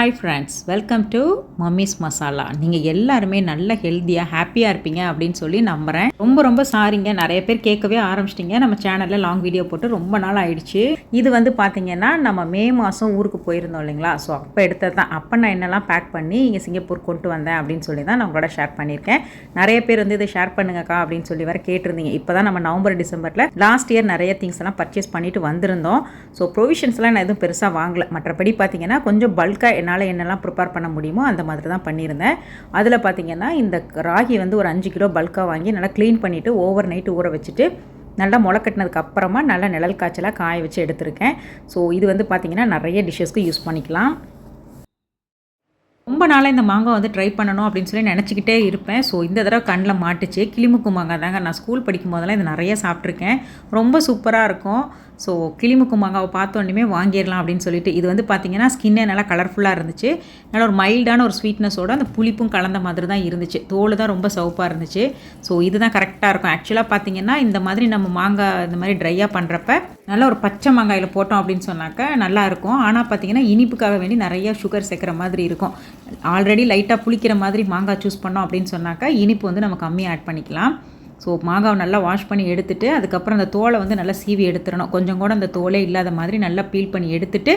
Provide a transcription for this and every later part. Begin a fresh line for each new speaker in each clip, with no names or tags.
Hi friends, welcome to mummy's masala. நீங்கள் எல்லாருமே நல்ல ஹெல்த்தியாக ஹாப்பியாக இருப்பீங்க அப்படின்னு சொல்லி நம்புகிறேன். ரொம்ப சாரிங்க, நிறைய பேர் கேட்கவே ஆரம்பிச்சிட்டிங்க. நம்ம சேனலில் லாங் வீடியோ போட்டு ரொம்ப நாள் ஆயிடுச்சு. இது வந்து பார்த்திங்கன்னா நம்ம மே மாதம் ஊருக்கு போயிருந்தோம் இல்லைங்களா. ஸோ அப்போ எடுத்தது தான். அப்போ நான் என்னெல்லாம் பேக் பண்ணி இங்கே சிங்கப்பூர் கொண்டு வந்தேன் அப்படின்னு சொல்லி தான் நான் உங்களோட ஷேர் பண்ணியிருக்கேன். நிறைய பேர் வந்து இதை ஷேர் பண்ணுங்கக்கா அப்படின்னு சொல்லி வர கேட்டிருந்தீங்க. இப்போ தான் நம்ம நவம்பர் டிசம்பரில் லாஸ்ட் இயர் நிறைய திங்ஸ் எல்லாம் பர்ச்சேஸ் பண்ணிட்டு வந்திருந்தோம். ஸோ ப்ரொவிஷன்ஸ்லாம் நான் எதுவும் பெருசாக வாங்கலை. மற்றபடி பார்த்திங்கன்னா கொஞ்சம் பல்காக என்னால் என்னெல்லாம் ப்ரிப்பேர் பண்ண முடியுமோ அந்த மாதிரி தான் பண்ணியிருந்தேன். அதில் பார்த்திங்கன்னா இந்த ராகி வந்து ஒரு 5 கிலோ பல்காக வாங்கி நல்லா க்ளீன் பண்ணிவிட்டு ஓவர் நைட்டு ஊற வச்சுட்டு நல்லா முளைக்கட்டினதுக்கு அப்புறமா நல்லா நிழல் காய்ச்சலாக காய வச்சு எடுத்திருக்கேன். ஸோ இது வந்து பார்த்திங்கன்னா நிறைய டிஷ்ஷஸ்க்கு யூஸ் பண்ணிக்கலாம். ரொம்ப நாளாக இந்த மாங்காய் வந்து ட்ரை பண்ணணும் அப்படின்னு சொல்லி நினச்சிக்கிட்டே இருப்பேன். ஸோ இந்த தடவை கண்ணில் மாட்டுச்சு. கிளிமுக்கு மாங்காய் தாங்க. நான் ஸ்கூல் படிக்கும் போதெல்லாம் இது நிறைய சாப்பிட்ருக்கேன். ரொம்ப சூப்பராக இருக்கும். ஸோ கிளிமுக்கு மாங்காவை பார்த்தோன்னே வாங்கிடலாம் அப்படின்னு சொல்லிட்டு இது வந்து பார்த்திங்கன்னா ஸ்கின்னே நல்லா கலர்ஃபுல்லாக இருந்துச்சு. நல்லா ஒரு மைல்டான ஒரு ஸ்வீட்னஸோடு அந்த புளிப்பும் கலந்த மாதிரி தான் இருந்துச்சு. தோல் தான் ரொம்ப சவுப்பாக இருந்துச்சு. ஸோ இதுதான் கரெக்டாக இருக்கும். ஆக்சுவலாக பார்த்திங்கன்னா இந்த மாதிரி நம்ம மாங்காய் இந்த மாதிரி ட்ரையாக பண்ணுறப்ப நல்லா ஒரு பச்சை மாங்காயில் போட்டோம் அப்படின்னு சொன்னாக்க நல்லாயிருக்கும். ஆனால் பார்த்திங்கன்னா இனிப்புக்காக வேண்டி நிறைய சுகர் சேர்க்குற மாதிரி இருக்கும். ஆல்ரெடி லைட்டாக புளிக்கிற மாதிரி மாங்காய் சூஸ் பண்ணோம் அப்படின்னு சொன்னாக்கா இனிப்பு வந்து நம்ம கம்மியாக ஆட் பண்ணிக்கலாம். ஸோ மாங்காவை நல்லா வாஷ் பண்ணி எடுத்துகிட்டு அதுக்கப்புறம் அந்த தோலை வந்து நல்லா சீவி எடுத்துடணும். கொஞ்சம் கூட அந்த தோலே இல்லாத மாதிரி நல்லா பீல் பண்ணி எடுத்துகிட்டு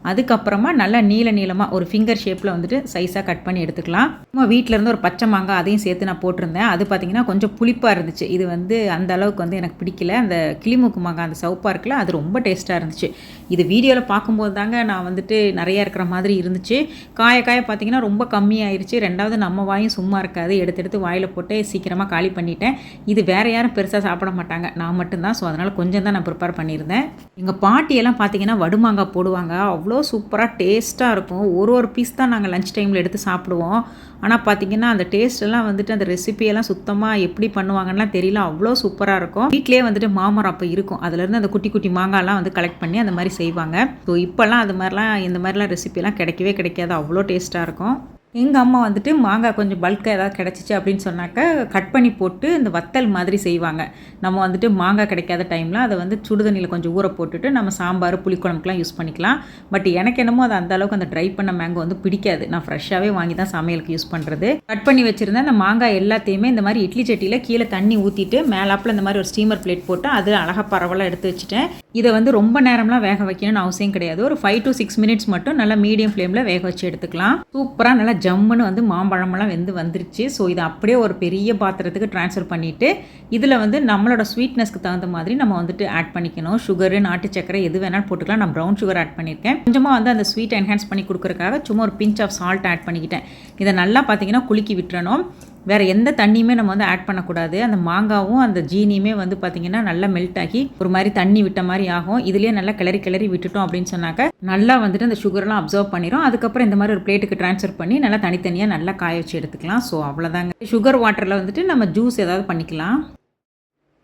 அதுக்கப்புறமா நல்லா நீளமாக ஒரு ஃபிங்கர் ஷேப்பில் வந்துட்டு சைஸாக கட் பண்ணி எடுத்துக்கலாம். நம்ம வீட்டிலேருந்து ஒரு பச்சை மாங்காய் அதையும் சேர்த்து நான் போட்டிருந்தேன். அது பார்த்திங்கன்னா கொஞ்சம் புளிப்பாக இருந்துச்சு. இது வந்து அந்த அளவுக்கு வந்து எனக்கு பிடிக்கல. அந்த கிளிமுக்கு மாங்காய் அந்த சவுப்பாக இருக்குல்ல, அது ரொம்ப டேஸ்ட்டாக இருந்துச்சு. இது வீடியோவில் பார்க்கும்போது தாங்க நான் வந்துட்டு நிறையா இருக்கிற மாதிரி இருந்துச்சு. காய பார்த்திங்கன்னா ரொம்ப கம்மியாயிருச்சு. ரெண்டாவது நம்ம வாயும் சும்மா இருக்காது. எடுத்து வாயில் போட்டு சீக்கிரமாக காலி பண்ணிட்டேன். இது வேறு யாரும் பெருசாக சாப்பிட மாட்டாங்க, நான் மட்டும்தான். ஸோ அதனால் கொஞ்சம் தான் நான் ப்ரிப்பேர் பண்ணியிருந்தேன். எங்கள் பாட்டியெல்லாம் பார்த்திங்கன்னா வடுமாங்காய் போடுவாங்க. அவ்வளோ சூப்பராக டேஸ்ட்டாக இருக்கும். ஒரு பீஸ் தான் நாங்கள் லஞ்ச் டைமில் எடுத்து சாப்பிடுவோம். ஆனால் பார்த்திங்கன்னா அந்த டேஸ்ட்டெல்லாம் வந்துட்டு அந்த ரெசிபியெல்லாம் சுத்தமாக எப்படி பண்ணுவாங்கலாம் தெரியல. அவ்வளோ சூப்பராக இருக்கும். வீட்டிலே வந்துட்டு மாமரம் அப்போ இருக்கும். அதுலேருந்து அந்த குட்டி மாங்காய்லாம் வந்து கலெக்ட் பண்ணி அந்த மாதிரி செய்வாங்க. ஸோ இப்போல்லாம் அது மாதிரிலாம் இந்த மாதிரிலாம் ரெசிபியெல்லாம் கிடைக்கவே கிடைக்காது. அவ்வளோ டேஸ்ட்டாக இருக்கும். எங்கள் அம்மா வந்துட்டு மாங்காய் கொஞ்சம் பல்காக ஏதாவது கிடச்சிச்சு அப்படின்னு சொன்னாக்க கட் பண்ணி போட்டு இந்த வத்தல் மாதிரி செய்வாங்க. நம்ம வந்துட்டு மாங்காய் கிடைக்காத டைமில் அதை வந்து சுடுதண்ணியில் கொஞ்சம் ஊற போட்டுட்டு நம்ம சாம்பார் புளிக்குழம்புக்கெலாம் யூஸ் பண்ணிக்கலாம். பட் எனக்கு என்னமோ அது அந்தளவுக்கு அந்த ட்ரை பண்ண மேங்கோ வந்து பிடிக்காது. நான் ஃப்ரெஷ்ஷாகவே வாங்கி தான் சமையலுக்கு யூஸ் பண்ணுறது. கட் பண்ணி வச்சுருந்தேன் அந்த மாங்காய் எல்லாத்தையுமே இந்த மாதிரி இட்லி சட்டியில் கீழே தண்ணி ஊற்றிட்டு மேலாப்பில் இந்த மாதிரி ஒரு ஸ்டீமர் பிளேட் போட்டு அது அழகாக பரவலாக எடுத்து வச்சுட்டேன். இதை வந்து ரொம்ப நேரம்லாம் வேக வைக்கணும்னு அவசியம் கிடையாது. ஒரு 5 to 6 மினிட்ஸ் மட்டும் நல்லா மீடியம் ஃப்ளேமில் வேக வச்சு எடுத்துக்கலாம். சூப்பராக நல்லா ஜம்முன்னு வந்து மாம்பழமெல்லாம் வந்துருச்சு. ஸோ இதை அப்படியே ஒரு பெரிய பாத்திரத்துக்கு ட்ரான்ஸ்ஃபர் பண்ணிவிட்டு இதில் வந்து நம்மளோட ஸ்வீட்னஸ்க்கு தகுந்த மாதிரி நம்ம வந்துட்டு ஆட் பண்ணிக்கணும். சுகரு, நாட்டு சக்கரை எது வேணாலும் போட்டுக்கலாம். நான் ப்ரௌன் சுகர் ஆட் பண்ணியிருக்கேன். கொஞ்சமாக வந்து அந்த ஸ்வீட் என்ஹான்ஸ் பண்ணி கொடுக்குறதுக்காக சும்மா ஒரு பிஞ்ச் ஆஃப் சால்ட் ஆட் பண்ணிக்கிட்டேன். இதை நல்லா பார்த்தீங்கன்னா குலுக்கி விட்டுறணும். வேறு எந்த தண்ணியுமே நம்ம வந்து ஆட் பண்ணக்கூடாது. அந்த மாங்காவும் அந்த ஜீனியுமே வந்து பார்த்திங்கன்னா நல்லா மெல்ட் ஆகி ஒரு மாதிரி தண்ணி விட்ட மாதிரி ஆகும். இதுலேயே நல்லா கிளறி விட்டுட்டோம் அப்படின்னு சொன்னாக்க நல்லா வந்துட்டு அந்த சுகர்லாம் அப்சர்வ் பண்ணிடும். அதுக்கப்புறம் இந்த மாதிரி ஒரு பிளேட்டுக்கு ட்ரான்ஸ்ஃபர் பண்ணி நல்லா தனித்தனியாக நல்லா காய வச்சு எடுத்துக்கலாம். ஸோ அவ்வளோதாங்க. சுகர் வாட்டரில் வந்துட்டு நம்ம ஜூஸ் ஏதாவது பண்ணிக்கலாம்.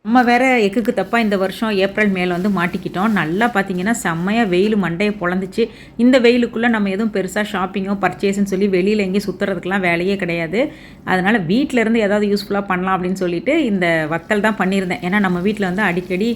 நம்ம வேறு எக்குக்கு தப்பாக இந்த வருஷம் ஏப்ரல் மேலே வந்து மாட்டிக்கிட்டோம். நல்லா பார்த்தீங்கன்னா செம்மையாக வெயில் மண்டையை பொழந்துச்சு. இந்த வெயிலுக்குள்ளே நம்ம எதுவும் பெருசாக ஷாப்பிங்கோ பர்ச்சேஸ்ன்னு சொல்லி வெளியில் எங்கேயும் சுற்றுறதுக்கெலாம் வேலையே கிடையாது. அதனால் வீட்டிலேருந்து ஏதாவது யூஸ்ஃபுல்லாக பண்ணலாம் அப்படின்னு சொல்லிட்டு இந்த வத்தல் தான் பண்ணியிருந்தேன். ஏன்னா நம்ம வீட்டில் வந்து அடிக்கடி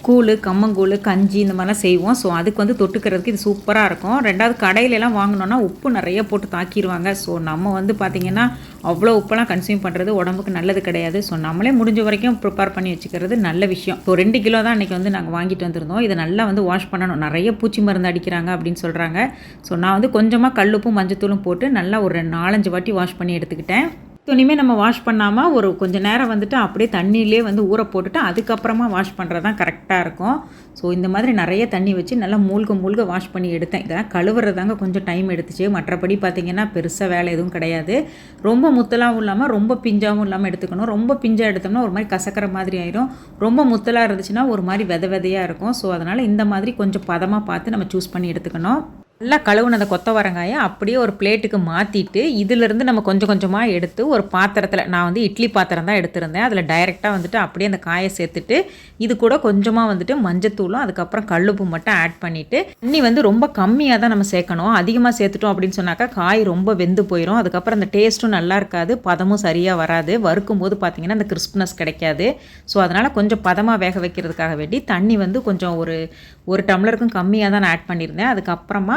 கூழ், கம்மங்கூழ், கஞ்சி இந்த மாதிரிலாம் செய்வோம். ஸோ அதுக்கு வந்து தொட்டுக்கிறதுக்கு இது சூப்பராக இருக்கும். ரெண்டாவது கடையிலலாம் வாங்கினோன்னா உப்பு நிறைய போட்டு தாக்கிடுவாங்க. ஸோ நம்ம வந்து பார்த்திங்கன்னா அவ்வளோ உப்பெல்லாம் கன்சியூம் பண்ணுறது உடம்புக்கு நல்லது கிடையாது. ஸோ நம்மளே முடிஞ்ச வரைக்கும் ப்ரிப்பேர் பண்ணி வச்சுக்கிறது நல்ல விஷயம். ஸோ 2 கிலோ தான் அன்றைக்கி வந்து நாங்கள் வாங்கிட்டு வந்திருந்தோம். இதை நல்லா வந்து வாஷ் பண்ணணும். நிறைய பூச்சி மருந்து அடிக்கிறாங்க அப்படின்னு சொல்கிறாங்க. ஸோ நான் வந்து கொஞ்சமாக கல்லுப்பும் மஞ்சத்தூளும் போட்டு நல்லா ஒரு 4-5 வாட்டி வாஷ் பண்ணி எடுத்துக்கிட்டேன். துணிமே நம்ம வாஷ் பண்ணாமல் ஒரு கொஞ்சம் நேரம் வந்துட்டு அப்படியே தண்ணியிலே வந்து ஊற போட்டுட்டு அதுக்கப்புறமா வாஷ் பண்ணுறது தான் கரெக்டாக இருக்கும். ஸோ இந்த மாதிரி நிறைய தண்ணி வச்சு நல்லா மூழ்க வாஷ் பண்ணி எடுத்தேன். இதெல்லாம் கழுவுறதாங்க கொஞ்சம் டைம் எடுத்துச்சு. மற்றபடி பார்த்திங்கன்னா பெருசாக வேலை எதுவும் கிடையாது. ரொம்ப முத்தலாகவும் இல்லாமல் ரொம்ப பிஞ்சாகவும் இல்லாமல் எடுத்துக்கணும். ரொம்ப பிஞ்சாக எடுத்தோம்னா ஒரு மாதிரி கசக்கிற மாதிரி ஆயிடும். ரொம்ப முத்தலாக இருந்துச்சுன்னா ஒரு மாதிரி விதையாக இருக்கும். ஸோ அதனால் இந்த மாதிரி கொஞ்சம் பதமாக பார்த்து நம்ம சூஸ் பண்ணி எடுத்துக்கணும். நல்லா கழுவுன அந்த கொத்தவரங்காயை அப்படியே ஒரு பிளேட்டுக்கு மாற்றிட்டு இதிலிருந்து நம்ம கொஞ்சமாக எடுத்து ஒரு பாத்திரத்தில், நான் வந்து இட்லி பாத்திரம் தான் எடுத்திருந்தேன், அதில் டைரெக்டாக வந்துட்டு அப்படியே அந்த காயை சேர்த்துட்டு இது கூட கொஞ்சமாக வந்துட்டு மஞ்சத்தூளும் அதுக்கப்புறம் கல்லுப்பு மட்டும் ஆட் பண்ணிவிட்டு தண்ணி வந்து ரொம்ப கம்மியாக தான் நம்ம சேர்க்கணும். அதிகமாக சேர்த்துட்டோம் அப்படின்னு சொன்னாக்கா காய் ரொம்ப வெந்து போயிடும். அதுக்கப்புறம் அந்த டேஸ்ட்டும் நல்லா இருக்காது, பதமும் சரியாக வராது. வறுக்கும் போது பார்த்திங்கன்னா அந்த கிறிஸ்ப்னஸ் கிடைக்காது. ஸோ அதனால் கொஞ்சம் பதமாக வேக வைக்கிறதுக்காக வேண்டி தண்ணி வந்து கொஞ்சம் ஒரு டம்ளருக்கும் கம்மியாக தான் நான் ஆட் பண்ணியிருந்தேன். அதுக்கப்புறமா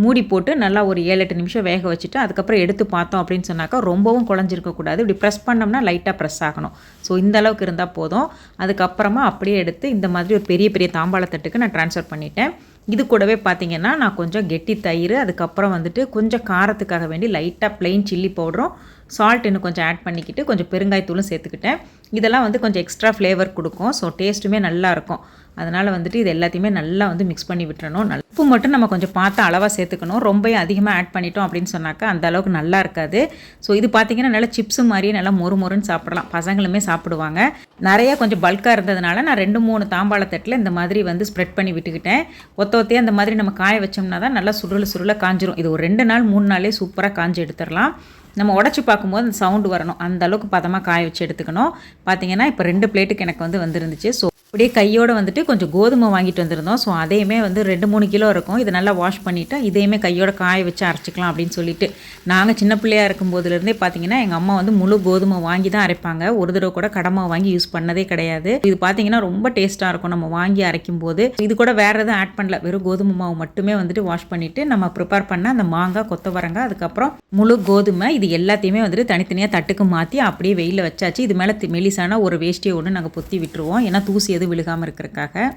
மூடி போட்டு நல்லா ஒரு 7-8 நிமிஷம் வேக வச்சுட்டு அதுக்கப்புறம் எடுத்து பார்த்தோம் அப்படின்னு சொன்னாக்கா ரொம்பவும் குழஞ்சிருக்கக்கூடாது. இப்படி ப்ரெஸ் பண்ணோம்னா லைட்டாக ப்ரெஸ் ஆகணும். ஸோ இந்த அளவுக்கு இருந்தால் போதும். அதுக்கப்புறமா அப்படியே எடுத்து இந்த மாதிரி ஒரு பெரிய பெரிய தாம்பாளத்தட்டுக்கு நான் ட்ரான்ஸ்ஃபர் பண்ணிட்டேன். இது கூடவே பார்த்திங்கன்னா நான் கொஞ்சம் கெட்டி தயிர், அதுக்கப்புறம் வந்துட்டு கொஞ்சம் காரத்துக்காக வேண்டி லைட்டாக ப்ளெயின் சில்லி பவுடரும் சால்ட் இன்னும் கொஞ்சம் ஆட் பண்ணிக்கிட்டு கொஞ்சம் பெருங்காயத்தூளும் சேர்த்துக்கிட்டேன். இதெல்லாம் வந்து கொஞ்சம் எக்ஸ்ட்ரா ஃப்ளேவர் கொடுக்கும். ஸோ டேஸ்ட்டுமே நல்லாயிருக்கும். அதனால் வந்துட்டு இது எல்லாத்தையுமே நல்லா வந்து மிக்ஸ் பண்ணி விட்டுறணும். உப்பு மட்டும் நம்ம கொஞ்சம் பார்த்து அளவாக சேர்த்துக்கணும். ரொம்ப அதிகமாக ஆட் பண்ணிட்டோம் அப்படின்னு சொன்னாக்கா அந்த அளவுக்கு நல்லா இருக்காது. ஸோ இது பார்த்திங்கன்னா நல்லா சிப்ஸு மாதிரியே நல்லா மொறுன்னு சாப்பிடலாம். பசங்களுமே சாப்பிடுவாங்க. நிறையா கொஞ்சம் பல்காக இருந்ததுனால நான் 2-3 தாம்பாளத்தட்டில் இந்த மாதிரி வந்து ஸ்ப்ரெட் பண்ணி விட்டுக்கிட்டேன். ஒத்தையே அந்த மாதிரி நம்ம காய வச்சோம்னா தான் நல்லா சுருள காஞ்சிரும். இது ஒரு 2 நாள் 3 நாளே சூப்பராக காஞ்சி எடுத்துடலாம். நம்ம உடச்சி பார்க்கும்போது அந்த சவுண்டு வரணும். அந்த அளவுக்கு பதமாக காய வச்சு எடுத்துக்கணும். பார்த்திங்கன்னா இப்போ 2 பிளேட்டுக்கு எனக்கு வந்து வந்துருந்துச்சு. ஸோ அப்படியே கையோடு வந்துட்டு கொஞ்சம் கோதுமை வாங்கிட்டு வந்திருந்தோம். ஸோ அதையுமே வந்து 2-3 கிலோ இருக்கும். இதை நல்லா வாஷ் பண்ணிவிட்டு இதையுமே கையோட காய வச்சு அரைச்சிக்கலாம் அப்படின்னு சொல்லிட்டு நாங்கள் சின்ன பிள்ளையாக இருக்கும்போதுலேருந்தே பார்த்திங்கன்னா எங்கள் அம்மா வந்து முழு கோதுமை வாங்கி தான் அரைப்பாங்க. ஒரு தடவை கூட கடமை வாங்கி யூஸ் பண்ணதே கிடையாது. இது பார்த்திங்கன்னா ரொம்ப டேஸ்ட்டாக இருக்கும் நம்ம வாங்கி அரைக்கும் போது. இது கூட வேறு எதுவும் ஆட் பண்ணல. வெறும் கோதுமை மாவு மட்டுமே வந்துட்டு வாஷ் பண்ணிவிட்டு நம்ம ப்ரிப்பேர் பண்ண அந்த மாங்காய், கொத்தவரங்காய், அதுக்கப்புறம் முழு கோதுமை இது எல்லாத்தையுமே வந்துட்டு தனித்தனியாக தட்டுக்கு மாற்றி அப்படியே வெயிலில் வச்சாச்சு. இது மேலே மெலிசான ஒரு வேஷ்டியை ஒன்று நாங்கள் பொத்தி விட்டுருவோம். ஏன்னா தூசி எதுவும் விழுகாமல் இருக்கிறதுக்காக.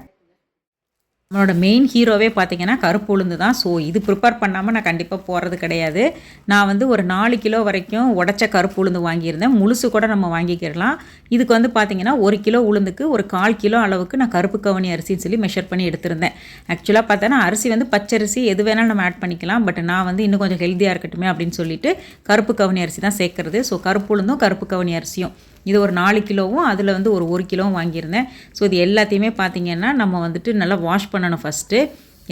நம்மளோட மெயின் ஹீரோவே பார்த்திங்கன்னா கருப்பு உளுந்து தான். ஸோ இது ப்ரிப்பேர் பண்ணாமல் நான் கண்டிப்பாக போகிறது கிடையாது. நான் வந்து ஒரு 4 கிலோ வரைக்கும் உடச்ச கருப்பு உளுந்து வாங்கியிருந்தேன். முழுசு கூட நம்ம வாங்கிக்கிடலாம். இதுக்கு வந்து பார்த்திங்கன்னா 1 கிலோ உளுந்துக்கு ஒரு 1/4 கிலோ அளவுக்கு நான் கருப்பு கவுனி அரிசின்னு சொல்லி மெஷர் பண்ணி எடுத்திருந்தேன். ஆக்சுவலாக பார்த்தோன்னா அரிசி வந்து பச்சரிசி எது வேணாலும் நம்ம ஆட் பண்ணிக்கலாம். பட் நான் வந்து இன்னும் கொஞ்சம் ஹெல்த்தியாக இருக்கட்டுமே அப்படின்னு சொல்லிட்டு கருப்பு கவுனி அரிசி தான் சேர்க்குறது. ஸோ கருப்பு உளுந்தும் கருப்பு கவுனி அரிசியும் இது ஒரு 4 கிலோவும் அதில் வந்து ஒரு 1 கிலோவும் வாங்கியிருந்தேன். ஸோ இது எல்லாத்தையுமே பார்த்திங்கன்னா நம்ம வந்துட்டு நல்லா வாஷ் பண்ணணும். ஃபஸ்ட்டு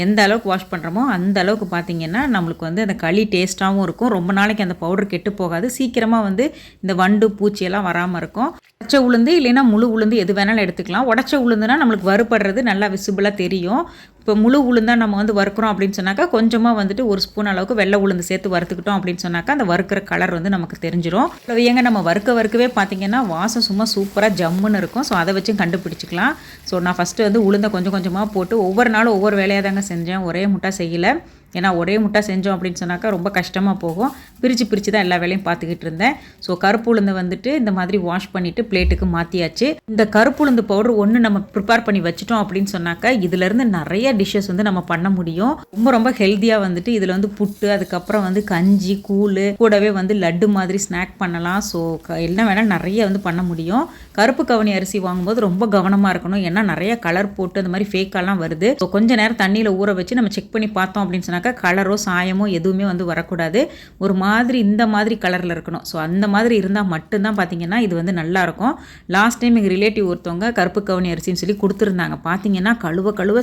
எந்த அளவுக்கு வாஷ் பண்ணுறோமோ அந்த அளவுக்கு பார்த்திங்கன்னா நம்மளுக்கு வந்து அந்த களி டேஸ்ட்டாகவும் இருக்கும். ரொம்ப நாளைக்கு அந்த பவுடர் கெட்டு போகாது. சீக்கிரமாக வந்து இந்த வண்டு பூச்சியெல்லாம் வராமல் இருக்கும். உடச்ச உளுந்து இல்லைன்னா முழு உளுந்து எது வேணாலும் எடுத்துக்கலாம். உடச்ச உளுந்துனா நம்மளுக்கு வறுபடுறது நல்லா விசிபிளாக தெரியும். இப்போ முழு உளுந்தாக நம்ம வந்து வறுக்கிறோம் அப்படின்னு சொன்னாக்கா கொஞ்சமாக வந்துட்டு 1 ஸ்பூன் அளவுக்கு வெள்ளை உளுந்து சேர்த்து வறுத்துக்கிட்டோம் அப்படின்னு சொன்னாக்கா அந்த வறுக்கிற கலர் வந்து நமக்கு தெரிஞ்சிடும். இப்போ ஏங்க நம்ம வறுக்கவே பார்த்திங்கன்னா வாசம் சும்மா சூப்பராக ஜம்முன்னு இருக்கும். ஸோ அதை வச்சும் கண்டுபிடிச்சிக்கலாம். ஸோ நான் ஃபஸ்ட்டு வந்து உளுந்தை கொஞ்சம் கொஞ்சமாக போட்டு ஒவ்வொரு நாளும் ஒவ்வொரு வேலையாக தாங்க செஞ்சேன். ஒரே முட்டா செய்யலை. ஏன்னா ஒரே முட்டை செஞ்சோம் அப்படின்னு சொன்னாக்கா ரொம்ப கஷ்டமாக போகும். பிரித்து தான் எல்லா வேலையும் பார்த்துக்கிட்டு இருந்தேன். ஸோ கருப்பு உளுந்து வந்துட்டு இந்த மாதிரி வாஷ் பண்ணிவிட்டு பிளேட்டுக்கு மாற்றியாச்சு. இந்த கருப்பு உளுந்து பவுடர் ஒன்று நம்ம ப்ரிப்பேர் பண்ணி வச்சுட்டோம் அப்படின்னு சொன்னாக்கா இதிலேருந்து நிறைய டிஷ்ஷஸ் வந்து நம்ம பண்ண முடியும். ரொம்ப ஹெல்த்தியாக வந்துட்டு இதில் வந்து புட்டு, அதுக்கப்புறம் வந்து கஞ்சி, கூழ், கூடவே வந்து லட்டு மாதிரி ஸ்நாக் பண்ணலாம். ஸோ என்ன வேணால் நிறைய வந்து பண்ண முடியும். கருப்பு கவுனி அரிசி வாங்கும்போது ரொம்ப கவனமாக இருக்கணும். ஏன்னா நிறைய கலர் போட்டு அந்த மாதிரி ஃபேக்காலாம் வருது. ஸோ கொஞ்சம் நேரம் தண்ணியில் ஊற வச்சு நம்ம செக் பண்ணி பார்த்தோம் அப்படின்னு சொன்னாக்கா கலரோ சாயமோ எதுவுமே வந்து வரக்கூடாது. ஒரு மாதிரி இந்த மாதிரி கலரில் இருக்கணும். ஸோ அந்த மாதிரி இருந்தால் மட்டும்தான் பார்த்திங்கன்னா இது வந்து நல்லாயிருக்கும். லாஸ்ட் டைம் எங்கள் ரிலேட்டிவ் ஒருத்தவங்க கருப்பு கவுனி அரிசின்னு சொல்லி கொடுத்துருந்தாங்க. பார்த்திங்கன்னா கழுவ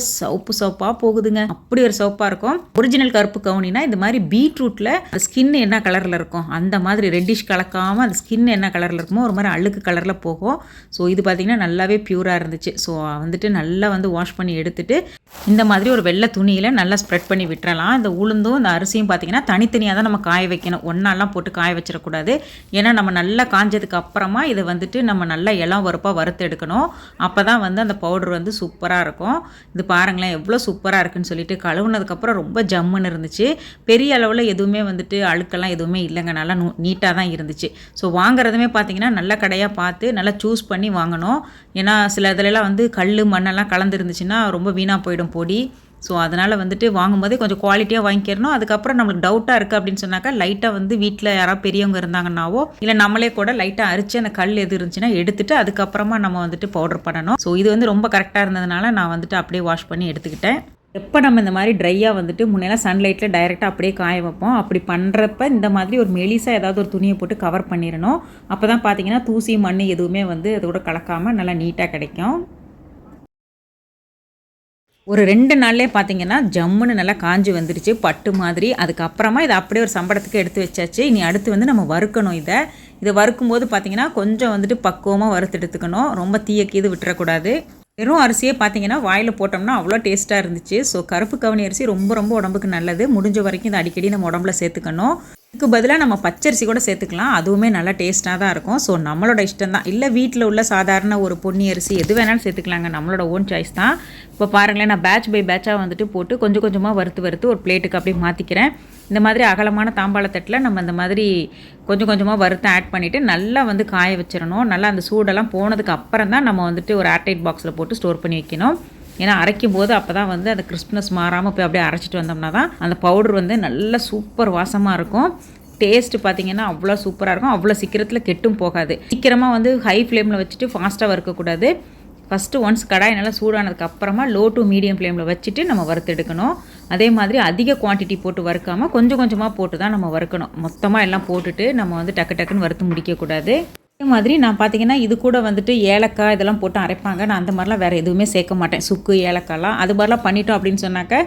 சோப்பாக போகுதுங்க. அப்படி ஒரு சோப்பாக இருக்கும். ஒரிஜினல் கருப்பு கவுனினா இந்த மாதிரி பீட்ரூட்டில் ஸ்கின் என்ன கலரில் இருக்கும் அந்த மாதிரி ரெட்டிஷ் கலக்காமல் அந்த ஸ்கின் என்ன கலரில் இருக்குமோ ஒரு மாதிரி அழுக்கு கலரில் போகும். ஸோ இது பார்த்திங்கன்னா நல்லாவே பியூராக இருந்துச்சு. ஸோ வந்துட்டு நல்லா வந்து வாஷ் பண்ணி எடுத்துட்டு இந்த மாதிரி ஒரு வெள்ளை துணியில் நல்லா ஸ்ப்ரெட் பண்ணி விட்டுறலாம். இந்த உளுந்தும் இந்த அரிசியும் பார்த்திங்கன்னா தனித்தனியாக தான் நம்ம காய வைக்கணும். ஒன்றாலாம் போட்டு காய வச்சிடக்கூடாது. ஏன்னா நம்ம நல்லா காஞ்சதுக்கு அப்புறமா இதை வந்துட்டு நம்ம நல்லா இளம் வறுப்பாக வறுத்து எடுக்கணும். அப்போ தான் வந்து அந்த பவுடர் வந்து சூப்பராக இருக்கும். இது பாருங்களேன் எவ்வளோ சூப்பராக இருக்குன்னு சொல்லிட்டு கழுவுனதுக்கப்புறம் ரொம்ப ஜம்முன்னு இருந்துச்சு. பெரிய அளவில் எதுவுமே வந்துட்டு அழுக்கெல்லாம் எதுவுமே இல்லைங்க. நல்லா நீட்டாக தான் இருந்துச்சு. ஸோ வாங்குறதுமே பார்த்திங்கன்னா நல்ல கடையாக பார்த்து நல்லா சூஸ் பண்ணி வாங்கணும். ஏன்னா சில இதிலெல்லாம் வந்து கல் மண்ணெல்லாம் கலந்துருந்துச்சுன்னா ரொம்ப வீணாக போயிடும் பொடி. ஸோ அதனால் வந்துட்டு வாங்கும்போதே கொஞ்சம் குவாலிட்டியாக வாங்கிக்கிறணும். அதுக்கப்புறம் நம்மளுக்கு டவுட்டாக இருக்குது அப்படின்னு சொன்னாக்கா லைட்டாக வந்து வீட்டில் யாராவது பெரியவங்க இருந்தாங்கன்னாவோ இல்லை நம்மளே கூட லைட்டாக அரிச்சு அந்த கல் எது இருந்துச்சுன்னா எடுத்துகிட்டு அதுக்கப்புறமா நம்ம வந்துட்டு பவுடர் பண்ணணும். ஸோ இது வந்து ரொம்ப கரெக்டாக இருந்ததுனால நான் வந்துட்டு அப்படியே வாஷ் பண்ணி எடுத்துக்கிட்டேன். எப்போ நம்ம இந்த மாதிரி ட்ரையாக வந்துட்டு முன்னெல்லாம் சன்லைட்டில் டைரெக்டாக அப்படியே காய வைப்போம். அப்படி பண்ணுறப்ப இந்த மாதிரி ஒரு மெலிசாக ஏதாவது ஒரு துணியை போட்டு கவர் பண்ணிடணும். அப்போ தான் பார்த்திங்கன்னா தூசி மண் எதுவுமே வந்து அதோட கலக்காமல் நல்லா நீட்டாக கிடைக்கும். ஒரு 2 நாள்லேயே பார்த்திங்கன்னா ஜம்முன்னு நல்லா காஞ்சி வந்துருச்சு பட்டு மாதிரி. அதுக்கப்புறமா இதை அப்படியே ஒரு சம்பளத்துக்கு எடுத்து வச்சாச்சு. இனி அடுத்து வந்து நம்ம வறுக்கணும். இதை வறுக்கும்போது பார்த்திங்கன்னா கொஞ்சம் வந்துட்டு பக்குவமாக வறுத்து எடுத்துக்கணும். ரொம்ப தீயக்கீது விட்டுறக்கூடாது. வெறும் அரிசியே பார்த்திங்கன்னா வாயில் போட்டோம்னா அவ்வளோ டேஸ்ட்டாக இருந்துச்சு. ஸோ கருப்பு கவுனி அரிசி ரொம்ப உடம்புக்கு நல்லது. முடிஞ்ச வரைக்கும் இதை அடிக்கடி நம்ம உடம்புல சேர்த்துக்கணும். இதுக்கு பதிலாக நம்ம பச்சரிசி கூட சேர்த்துக்கலாம், அதுவுமே நல்லா டேஸ்ட்டாக தான் இருக்கும். ஸோ நம்மளோட இஷ்டம் தான். இல்லை வீட்டில் உள்ள சாதாரண ஒரு பொன்னி அரிசி எது வேணாலும் சேர்த்துக்கலாங்க, நம்மளோட ஓன் சாய்ஸ் தான். இப்போ பாருங்களேன், நான் பேட்ச் பை பேட்சாக வந்துட்டு போட்டு கொஞ்சம் கொஞ்சமாக வறுத்து ஒரு பிளேட்டுக்கு அப்படியே மாற்றிக்கிறேன். இந்த மாதிரி அகலமான தாம்பாளத்தட்டில் நம்ம இந்த மாதிரி கொஞ்சம் கொஞ்சமாக வறுத்து ஆட் பண்ணிவிட்டு நல்லா வந்து காய வச்சிடணும். நல்லா அந்த சூடெல்லாம் போனதுக்கு அப்புறம் தான் நம்ம வந்துட்டு ஒரு ஏர்டைட் பாக்ஸில் போட்டு ஸ்டோர் பண்ணி வைக்கணும். ஏன்னா அரைக்கும் போது அப்போ தான் வந்து அந்த கிறிஸ்ப்னஸ் மாறாமல் போய் அப்படியே அரைச்சிட்டு வந்தோம்னா தான் அந்த பவுடர் வந்து நல்ல சூப்பர் வாசமாக இருக்கும். டேஸ்ட்டு பார்த்திங்கன்னா அவ்வளோ சூப்பராக இருக்கும். அவ்வளோ சீக்கிரத்தில் கெட்டும் போகாது. சீக்கிரமாக வந்து ஹை ஃப்ளேமில் வச்சுட்டு ஃபாஸ்ட்டாக வறுக்கக்கூடாது. ஃபஸ்ட்டு ஒன்ஸ் கடாய் நல்லா சூடானதுக்கு அப்புறமா லோ டு மீடியம் ஃப்ளேமில் வச்சுட்டு நம்ம வறுத்து எடுக்கணும். அதே மாதிரி அதிக குவான்டிட்டி போட்டு வறுக்காமல் கொஞ்சம் கொஞ்சமாக போட்டு தான் நம்ம வறுக்கணும். மொத்தமாக எல்லாம் போட்டுட்டு நம்ம வந்து டக்குன்னு வறுத்து முடிக்கக்கூடாது. அதே மாதிரி நான் பார்த்தீங்கன்னா இது கூட வந்துட்டு ஏலக்காய் இதெல்லாம் போட்டு அரைப்பாங்க. நான் அந்த மாதிரிலாம் வேறு எதுவுமே சேர்க்க மாட்டேன். சுக்கு ஏலக்காய்லாம் அது மாதிரிலாம் பண்ணிட்டோம் அப்படின்னு சொன்னாக்க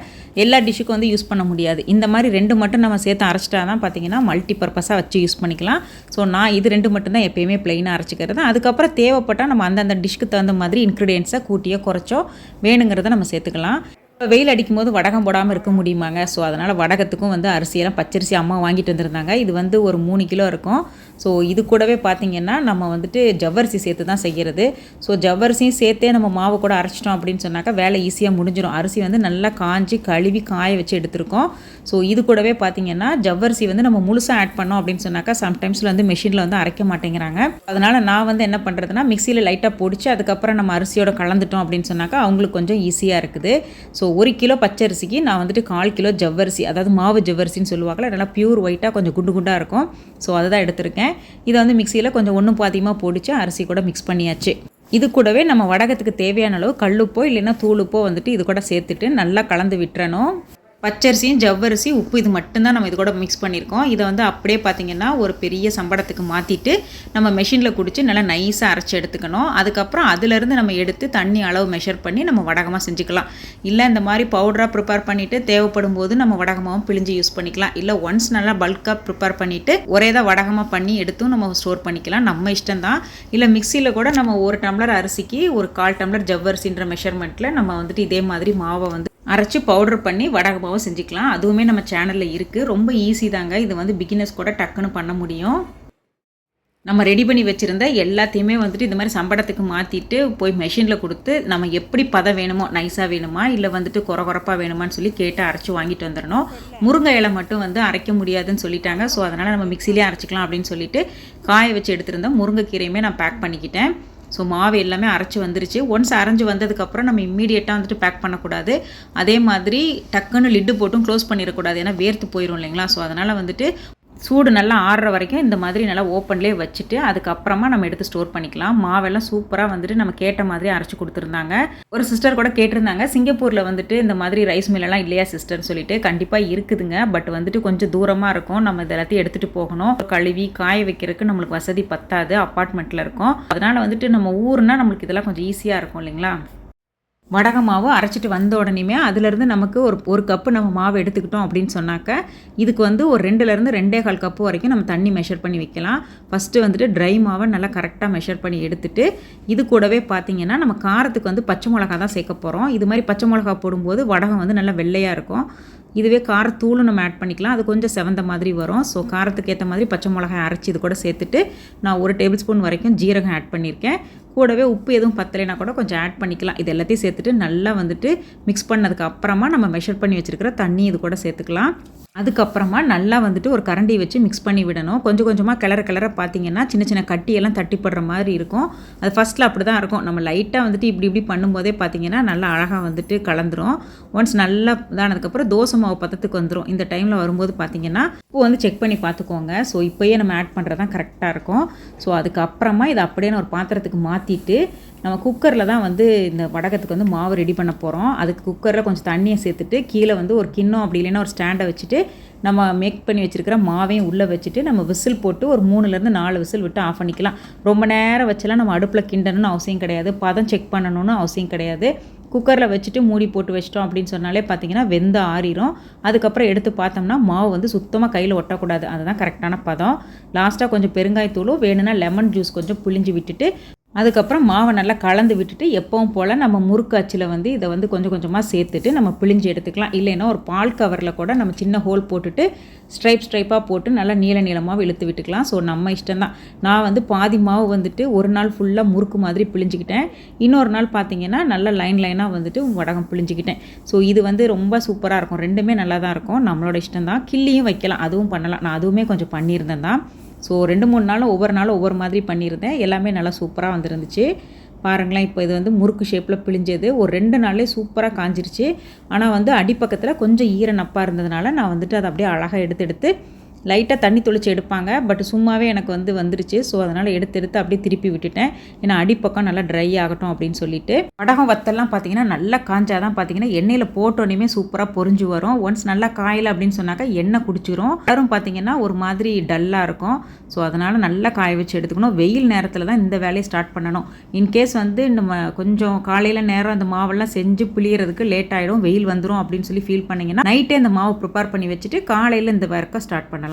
எல்லா டிஷ்ஷுக்கும் வந்து யூஸ் பண்ண முடியாது. இந்த மாதிரி 2 மட்டும் நம்ம சேர்த்து அரைச்சிட்டா தான் பார்த்தீங்கன்னா மல்டி பர்பஸாக வச்சு யூஸ் பண்ணிக்கலாம். ஸோ நான் இது 2 மட்டும் தான் எப்போயுமே ப்ளைனாக அரைச்சிக்கிறது. அதுக்கப்புறம் தேவைப்பட்டால் நம்ம அந்தந்த டிஷ்க்கு தகுந்த மாதிரி இன்க்ரீடியன்ஸை கூட்டியோ குறைச்சோ வேணுங்கிறத நம்ம சேர்த்துக்கலாம். இப்போ வெயில் அடிக்கும் போது வடகம் போடாமல் இருக்க முடியுமாங்க? ஸோ அதனால் வடகத்துக்கும் வந்து அரிசியெல்லாம் பச்சரிசி அம்மா வாங்கிட்டு வந்திருந்தாங்க. இது வந்து ஒரு 3 கிலோ இருக்கும். ஸோ இது கூடவே பார்த்திங்கன்னா நம்ம வந்துட்டு ஜவ்வரிசி சேர்த்து தான் செய்கிறது. ஸோ ஜவ்வரிசியும் சேர்த்தே நம்ம மாவு கூட அரைச்சிட்டோம் அப்படின்னு சொன்னாக்கா வேலை ஈஸியாக முடிஞ்சிடும். அரிசி வந்து நல்லா காஞ்சி கழுவி காய வச்சு எடுத்துருக்கோம். ஸோ இது கூடவே பார்த்திங்கன்னா ஜவ்வரிசி வந்து நம்ம முழுசாக ஆட் பண்ணோம் அப்படின்னு சொன்னாக்கா சம்டைம்ஸில் வந்து மிஷினில் வந்து அரைக்க மாட்டேங்கிறாங்க. அதனால் நான் வந்து என்ன பண்ணுறதுனா மிக்சியில் லைட்டாக பொடிச்சு அதுக்கப்புறம் நம்ம அரிசியோட கலந்துட்டோம் அப்படின்னு சொன்னாக்கா அவங்களுக்கு கொஞ்சம் ஈஸியாக இருக்குது. ஸோ 1 கிலோ பச்சரிசிக்கு நான் வந்துட்டு 1/4 கிலோ ஜவ்வரிசி, அதாவது மாவு ஜவ்வரிசின்னு சொல்லுவாங்கள்ல, நல்லா பியூர் ஒயிட்டாக கொஞ்சம் குண்டு குண்டாக இருக்கும். ஸோ அதை தான் எடுத்திருக்கேன். இதை வந்து மிக்சியில் கொஞ்சம் ஒன்றும் பாதியமாக பொடிச்சு அரிசி கூட மிக்ஸ் பண்ணியாச்சு. இது கூடவே நம்ம வடகத்துக்கு தேவையான அளவு கல்லுப்போ இல்லைன்னா தூளுப்போ வந்துட்டு இது கூட சேர்த்துட்டு நல்லா கலந்து விட்டுறணும். பச்சரிசியும் ஜவ்வரிசி உப்பு இது மட்டும்தான் நம்ம இது கூட மிக்ஸ் பண்ணியிருக்கோம். இதை வந்து அப்படியே பார்த்திங்கன்னா ஒரு பெரிய சம்படத்துக்கு மாற்றிட்டு நம்ம மெஷினில் குடிச்சு நல்லா நைஸாக அரைச்சி எடுத்துக்கணும். அதுக்கப்புறம் அதிலேருந்து நம்ம எடுத்து தண்ணி அளவு மெஷர் பண்ணி நம்ம வடகமாக செஞ்சுக்கலாம். இல்லை இந்த மாதிரி பவுடராக ப்ரிப்பேர் பண்ணிவிட்டு தேவைப்படும் போது நம்ம வடகமாகவும் பிழிஞ்சு யூஸ் பண்ணிக்கலாம். இல்லை ஒன்ஸ் நல்லா பல்காக ப்ரிப்பேர் பண்ணிவிட்டு ஒரே தான் வடகமாக பண்ணி எடுத்தும் நம்ம ஸ்டோர் பண்ணிக்கலாம். நம்ம இஷ்டம் தான். இல்லை மிக்சியில் கூட நம்ம 1 டம்ளர் அரிசிக்கு ஒரு 1/4 டம்ளர் ஜவ்வரிசின்ற மெஷர்மெண்ட்டில் நம்ம வந்துட்டு இதே மாதிரி மாவை வந்து அரைச்சி பவுடர் பண்ணி வடகமாவும் செஞ்சுக்கலாம். அதுவுமே நம்ம சேனலில் இருக்குது. ரொம்ப ஈஸி தாங்க. இது வந்து பிகினர்ஸ் கூட டக்குன்னு பண்ண முடியும். நம்ம ரெடி பண்ணி வச்சுருந்த எல்லாத்தையுமே வந்துட்டு இந்த மாதிரி சம்படத்துக்கு மாற்றிட்டு போய் மெஷினில் கொடுத்து நம்ம எப்படி பதம் வேணுமோ, நைஸாக வேணுமா இல்லை வந்துட்டு குறப்பாக வேணுமான்னு சொல்லி கேட்டு அரைச்சி வாங்கிட்டு வந்துடணும். முருங்கை இலை மட்டும் வந்து அரைக்க முடியாதுன்னு சொல்லிட்டாங்க. ஸோ அதனால் நம்ம மிக்சிலே அரைச்சிக்கலாம் அப்படின்னு சொல்லிட்டு காய வச்சு எடுத்துருந்த முருங்கைக்கீரையுமே நான் பேக் பண்ணிக்கிட்டேன். ஸோ மாவு எல்லாமே அரைச்சி வந்துருச்சு. ஒன்ஸ் அரைஞ்சி வந்ததுக்கப்புறம் நம்ம இம்மீடியட்டாக வந்துட்டு பேக் பண்ணக்கூடாது. அதே மாதிரி டக்குன்னு லிட்டு போட்டும் க்ளோஸ் பண்ணிடக்கூடாது. ஏன்னா வேர்த்து போயிடும் இல்லைங்களா? ஸோ அதனால் வந்துட்டு சூடு நல்லா ஆறுற வரைக்கும் இந்த மாதிரி நல்லா ஓப்பன்லேயே வச்சுட்டு அதுக்கப்புறமா நம்ம எடுத்து ஸ்டோர் பண்ணிக்கலாம். மாவெல்லாம் சூப்பராக வந்துட்டு நம்ம கேட்ட மாதிரி அரைச்சி கொடுத்துருந்தாங்க. ஒரு சிஸ்டர் கூட கேட்டிருந்தாங்க, சிங்கப்பூரில் வந்துட்டு இந்த மாதிரி ரைஸ் மில்லெல்லாம் இல்லையா சிஸ்டர்னு சொல்லிட்டு. கண்டிப்பாக இருக்குதுங்க. பட் வந்துட்டு கொஞ்சம் தூரமாக இருக்கும். நம்ம இது எல்லாத்தையும் எடுத்துகிட்டு போகணும். கழுவி காய வைக்கிறதுக்கு நம்மளுக்கு வசதி பத்தாது. அப்பார்ட்மெண்ட்டில் இருக்கும். அதனால் வந்துட்டு நம்ம ஊர்னால் நம்மளுக்கு இதெல்லாம் கொஞ்சம் ஈஸியாக இருக்கும் இல்லைங்களா? வடக மாவு அரைச்சிட்டு வந்த உடனேமே அதிலேருந்து நமக்கு ஒரு கப்பு நம்ம மாவு எடுத்துக்கிட்டோம் அப்படின்னு சொன்னாக்க இதுக்கு வந்து ஒரு 2லேருந்து 2.25 கப்பு வரைக்கும் நம்ம தண்ணி மெஷர் பண்ணி வைக்கலாம். ஃபஸ்ட்டு வந்துட்டு ட்ரை மாவை நல்லா கரெக்டாக மெஷர் பண்ணி எடுத்துட்டு இது கூடவே பார்த்திங்கன்னா நம்ம காரத்துக்கு வந்து பச்சை மிளகா தான் சேர்க்க போகிறோம். இது மாதிரி பச்சை மிளகா போடும்போது வடகம் வந்து நல்லா வெள்ளையாக இருக்கும். இதுவே காரத்தூளும் நம்ம ஆட் பண்ணிக்கலாம். அது கொஞ்சம் செவந்த மாதிரி வரும். ஸோ காரத்துக்கு ஏற்ற மாதிரி பச்சை மிளகாய் அரைச்சி இது கூட சேர்த்துட்டு நான் 1 டேபிள் ஸ்பூன் வரைக்கும் ஜீரகம் ஆட் பண்ணியிருக்கேன். கூடவே உப்பு எதுவும் பத்தலைனா கூட கொஞ்சம் ஆட் பண்ணிக்கலாம். இது எல்லாத்தையும் சேர்த்துட்டு நல்லா வந்துட்டு மிக்ஸ் பண்ணதுக்கு அப்புறமா நம்ம மெஷர் பண்ணி வச்சுருக்கிற தண்ணி இது கூட சேர்த்துக்கலாம். அதுக்கப்புறமா நல்லா வந்துட்டு ஒரு கரண்டி வச்சு மிக்ஸ் பண்ணி விடணும். கொஞ்சம் கொஞ்சமாக கிளற பார்த்திங்கன்னா சின்ன சின்ன கட்டியெல்லாம் தட்டிப்படுற மாதிரி இருக்கும். அது ஃபஸ்ட்டில் அப்படி தான் இருக்கும். நம்ம லைட்டாக வந்துட்டு இப்படி பண்ணும்போதே பார்த்திங்கன்னா நல்லா அழகாக வந்துட்டு கலந்துரும். ஒன்ஸ் நல்லா இதானதுக்கப்புறம் தோசை மாவு பதத்துக்கு வந்துடும். இந்த டைமில் வரும்போது பார்த்திங்கன்னா உப்பு வந்து செக் பண்ணி பார்த்துக்கோங்க. ஸோ இப்போயே நம்ம ஆட் பண்ணுறது தான் கரெக்டாக இருக்கும். ஸோ அதுக்கப்புறமா இதை அப்படியே ஒரு பாத்திரத்துக்கு மாற்றிட்டு நம்ம குக்கரில் தான் வந்து இந்த வடகத்துக்கு வந்து மாவு ரெடி பண்ண போகிறோம். அதுக்கு குக்கரில் கொஞ்சம் தண்ணியை சேர்த்துட்டு கீழே வந்து ஒரு கிண்ணம் அப்படி இல்லைன்னா ஒரு ஸ்டாண்டை வச்சுட்டு நம்ம மேக் பண்ணி வச்சுருக்கிற மாவையும் உள்ளே வச்சுட்டு நம்ம விசில் போட்டு ஒரு 3லேருந்து 4 விசில் விட்டு ஆஃப் பண்ணிக்கலாம். ரொம்ப நேரம் வச்செல்லாம் நம்ம அடுப்பில் கிண்டணும்னு அவசியம் கிடையாது. பதம் செக் பண்ணணும்னு அவசியம் கிடையாது. குக்கரில் வச்சுட்டு மூடி போட்டு வச்சிட்டோம் அப்படின்னு சொன்னாலே பார்த்திங்கன்னா வெந்து ஆறிடும். அதுக்கப்புறம் எடுத்து பார்த்தோம்னா மாவு வந்து சுத்தமாக கையில் ஒட்டக்கூடாது. அதுதான் கரெக்டான பதம். லாஸ்ட்டாக கொஞ்சம் பெருங்காயத்தூளும் வேணும்னா லெமன் ஜூஸ் கொஞ்சம் புளிஞ்சு விட்டுட்டு அதுக்கப்புறம் மாவை நல்லா கலந்து விட்டுட்டு எப்பவும் போல் நம்ம முறுக்கு அச்சில் வந்து இதை வந்து கொஞ்சம் கொஞ்சமாக சேர்த்துட்டு நம்ம பிழிஞ்சு எடுத்துக்கலாம். இல்லைன்னா ஒரு பால் கவரில் கூட நம்ம சின்ன ஹோல் போட்டுட்டு ஸ்ட்ரைப்பாக போட்டு நல்லா நீளமாக இழுத்து விட்டுக்கலாம். ஸோ நம்ம இஷ்டம்தான். நான் வந்து பாதி மாவு வந்துட்டு ஒரு நாள் ஃபுல்லாக முறுக்கு மாதிரி பிழிஞ்சிக்கிட்டேன். இன்னொரு நாள் பார்த்திங்கன்னா நல்லா லைனாக வந்துட்டு வடகம் பிழிஞ்சிக்கிட்டேன். ஸோ இது வந்து ரொம்ப சூப்பராக இருக்கும். ரெண்டுமே நல்லா தான் இருக்கும். நம்மளோட இஷ்டம்தான். கிள்ளியும் வைக்கலாம், அதுவும் பண்ணலாம். நான் அதுவுமே கொஞ்சம் பண்ணியிருந்தேன் தான். ஸோ 2-3 நாளும் ஒவ்வொரு மாதிரி பண்ணியிருந்தேன். எல்லாமே நல்லா சூப்பராக வந்துருந்துச்சு. பாருங்களேன், இப்போ இது வந்து முறுக்கு ஷேப்பில் பிழிஞ்சது ஒரு 2 நாள்லேயே சூப்பராக காஞ்சிருச்சு. ஆனால் வந்து அடிப்பக்கத்தில் கொஞ்சம் ஈர நப்பாக இருந்ததுனால நான் வந்துட்டு அதை அப்படியே அழகாக எடுத்து லைட்டாக தண்ணி தொளிச்சு எடுப்பாங்க. பட் சும்மாவே எனக்கு வந்துருச்சு. ஸோ அதனால் எடுத்து அப்படியே திருப்பி விட்டுட்டேன். ஏன்னா அடிப்பக்கம் நல்லா ட்ரை ஆகட்டும் அப்படின்னு சொல்லிட்டு. வடகம் வத்தல்லாம் பார்த்தீங்கன்னா நல்லா காஞ்சாதான் பார்த்தீங்கன்னா எண்ணெயில் போட்டோன்னே சூப்பராக பொரிஞ்சு வரும். ஒன்ஸ் நல்லா காயலை அப்படின்னு சொன்னாக்கா எண்ணெய் குடிச்சிரும். கலரும் பார்த்தீங்கன்னா ஒரு மாதிரி டல்லாக இருக்கும். ஸோ அதனால் நல்லா காய வச்சு எடுத்துக்கணும். வெயில் நேரத்தில் தான் இந்த வேலையை ஸ்டார்ட் பண்ணணும். இன்கேஸ் வந்து நம்ம கொஞ்சம் காலையில் நேரம் அந்த மாவெல்லாம் செஞ்சு புளியறதுக்கு லேட் ஆகிடும், வெயில் வந்துடும் அப்படின்னு சொல்லி ஃபீல் பண்ணிங்கன்னா நைட்டே இந்த மாவு ப்ரிப்பேர் பண்ணி வச்சுட்டு காலையில் இந்த ஒர்க்கை ஸ்டார்ட் பண்ணலாம்.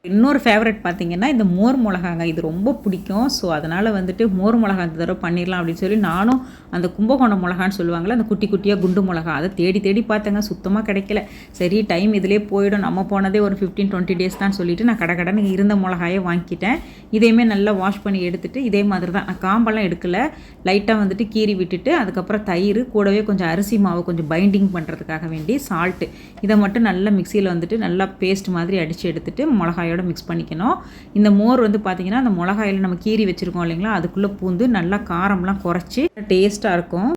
இன்னொரு ஃபேவரட் பார்த்திங்கன்னா இந்த மோர் மிளகாங்க. இது ரொம்ப பிடிக்கும். ஸோ அதனால் வந்துட்டு மோர் மிளகா இந்த தடவை பண்ணிடலாம் அப்படின்னு சொல்லி நானும் அந்த கும்பகோணம் மிளகான்னு சொல்லுவாங்கள்ல, அந்த குட்டி குட்டியாக குண்டு மிளகா, அதை தேடி பார்த்தேங்க. சுத்தமாக கிடைக்கல. சரி டைம் இதிலே போயிடும், நம்ம போனதே ஒரு 15-20 டேஸ் தான் சொல்லிவிட்டு நான் கடன்னு இருந்த மிளகாயை வாங்கிக்கிட்டேன். இதையுமே நல்லா வாஷ் பண்ணி எடுத்துகிட்டு இதே மாதிரி தான் நான் காம்பெல்லாம் எடுக்கலை, லைட்டாக வந்துட்டு கீறி விட்டுட்டு அதுக்கப்புறம் தயிர் கூடவே கொஞ்சம் அரிசி மாவு கொஞ்சம் பைண்டிங் பண்ணுறதுக்காக வேண்டி சால்ட்டு இதை மட்டும் நல்லா மிக்சியில் வந்துட்டு நல்லா பேஸ்ட் மாதிரி அடித்து எடுத்துகிட்டு மிளகாயோட மிக்ஸ் பண்ணிக்கணும். இந்த மோர் வந்து பார்த்திங்கன்னா அந்த மிளகாயில் நம்ம கீறி வச்சுருக்கோம் இல்லைங்களா, அதுக்குள்ளே பூந்து நல்லா காரம்லாம் குறைச்சி டேஸ்ட்டாக இருக்கும்.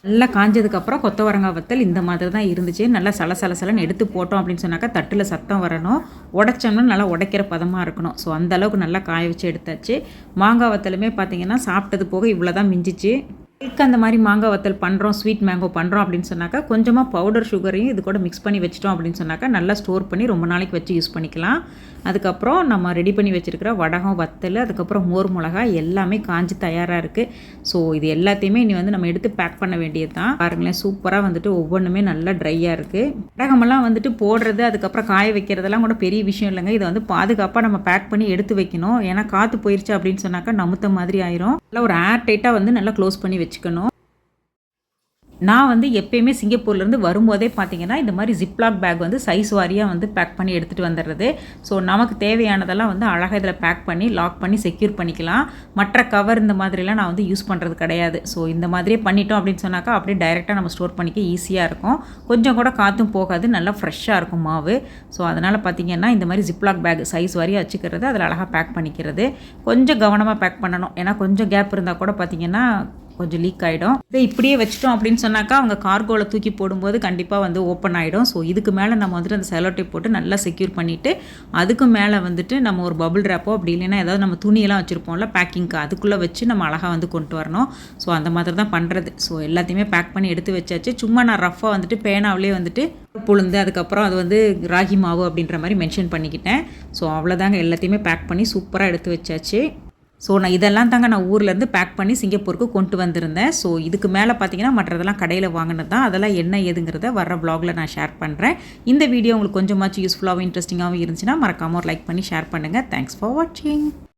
நல்லா காஞ்சதுக்கப்புறம் கொத்தவரங்காய் வத்தல் இந்த மாதிரி தான் இருந்துச்சு. நல்லா சலசலன்னு எடுத்து போட்டோம் அப்படின்னு சொன்னாக்கா தட்டில் சத்தம் வரணும். உடைச்சோம்னா நல்லா உடைக்கிற பதமாக இருக்கணும். ஸோ அந்தளவுக்கு நல்லா காய வச்சு எடுத்தாச்சு. மாங்காய் வத்தலுமே பார்த்திங்கன்னா சாப்பிட்டது போக இவ்வளோ தான் மிஞ்சிச்சு. அந்த மாதிரி மாங்காய் வத்தல் பண்ணுறோம், ஸ்வீட் மேங்கோ பண்ணுறோம் அப்படின்னு சொன்னாக்கா கொஞ்சமாக பவுடர் சுகரையும் இது கூட மிக்ஸ் பண்ணி வச்சிட்டோம் அப்படின்னு சொன்னாக்கா நல்லா ஸ்டோர் பண்ணி ரொம்ப நாளைக்கு வச்சு யூஸ் பண்ணிக்கலாம். அதுக்கப்புறம் நம்ம ரெடி பண்ணி வச்சுருக்கிற வடகம் வத்தல் அதுக்கப்புறம் மோர் மிளகா எல்லாமே காஞ்சி தயாராக இருக்குது. ஸோ இது எல்லாத்தையுமே இனி வந்து நம்ம எடுத்து பேக் பண்ண வேண்டியது தான். பாருங்களேன், சூப்பராக வந்துட்டு ஒவ்வொன்றுமே நல்லா ட்ரையாக இருக்குது. வடகமெல்லாம் வந்துட்டு போடுறது அதுக்கப்புறம் காய வைக்கிறதெல்லாம் கூட பெரிய விஷயம் இல்லைங்க. இதை வந்து பாதுகாப்பாக நம்ம பேக் பண்ணி எடுத்து வைக்கணும். ஏன்னா காற்று போயிடுச்சு அப்படின்னு சொன்னாக்கா நமுத்த மாதிரி ஆயிரும். நல்லா ஒரு ஏர் டைட்டாக வந்து நல்லா க்ளோஸ் பண்ணி வச்சுக்கணும். நான் வந்து எப்பயுமே சிங்கப்பூர்லேருந்து வரும்போதே பார்த்தீங்கன்னா இந்த மாதிரி ஜிப்லாக் பேக் வந்து சைஸ் வாரியாக வந்து பேக் பண்ணி எடுத்துகிட்டு வந்துடுறது. ஸோ நமக்கு தேவையானதெல்லாம் வந்து அழகாக இதில் பேக் பண்ணி லாக் பண்ணி செக்யூர் பண்ணிக்கலாம். மற்ற கவர் இந்த மாதிரிலாம் நான் வந்து யூஸ் பண்ணுறது கிடையாது. ஸோ இந்த மாதிரியே பண்ணிட்டோம் அப்படின்னு சொன்னாக்கா அப்படியே டைரெக்டாக நம்ம ஸ்டோர் பண்ணிக்க ஈஸியாக இருக்கும். கொஞ்சம் கூட காற்றும் போகாது, நல்லா ஃப்ரெஷ்ஷாக இருக்கும் மாவு. ஸோ அதனால் பார்த்திங்கன்னா இந்த மாதிரி ஜிப்லாக் பேக் சைஸ் வாரியாக வச்சுக்கிறது, அதில் அழகாக பேக் பண்ணிக்கிறது. கொஞ்சம் கவனமாக பேக் பண்ணணும். ஏன்னா கொஞ்சம் கேப் இருந்தால் கூட பார்த்திங்கன்னா கொஞ்சம் லீக் ஆகிடும். இதை இப்படியே வச்சிட்டோம் அப்படின்னு சொன்னாக்கா அவங்க கார்கோவில் தூக்கி போடும்போது கண்டிப்பாக வந்து ஓப்பன் ஆகிடும். ஸோ இதுக்கு மேலே நம்ம வந்துட்டு அந்த செலோ டேப் போட்டு நல்லா செக்யூர் பண்ணிவிட்டு அதுக்கு மேலே வந்துட்டு நம்ம ஒரு பபிள் ரேப்போ அப்படி இல்லைன்னா ஏதாவது நம்ம துணியெல்லாம் வச்சுருப்போம்ல பேக்கிங்க்கு, அதுக்குள்ளே வச்சு நம்ம அழகாக வந்து கொண்டு வரணும். ஸோ அந்த மாதிரி தான் பண்ணுறது. ஸோ எல்லாத்தையுமே பேக் பண்ணி எடுத்து வச்சாச்சு. சும்மா நான் ரஃபாக வந்துட்டு பேனாவிலே வந்துட்டு புழுந்து அதுக்கப்புறம் அது வந்து ராகி மாவு அப்படின்ற மாதிரி மென்ஷன் பண்ணிக்கிட்டேன். ஸோ அவ்வளோதாங்க, எல்லாத்தையுமே பேக் பண்ணி சூப்பராக எடுத்து வச்சாச்சு. ஸோ நான் இதெல்லாம் தாங்க நான் ஊர்லேருந்து பேக் பண்ணி சிங்கப்பூருக்கு கொண்டு வந்திருந்தேன். ஸோ இதுக்கு மேலே பார்த்தீங்கன்னா மற்றதெல்லாம் கடையில் வாங்கினது தான். அதெல்லாம் என்ன ஏதுங்கிறத வர வ்ளாகில் நான் ஷேர் பண்ணுறேன். இந்த வீடியோ உங்களுக்கு கொஞ்சமாச்சும் யூஸ்ஃபுல்லாகவும் இன்ட்ரெஸ்டிங்காகவும் இருந்துச்சுன்னா மறக்காமல் ஒரு லைக் பண்ணி ஷேர் பண்ணுங்கள். தேங்க்ஸ் ஃபார் வாட்சிங்.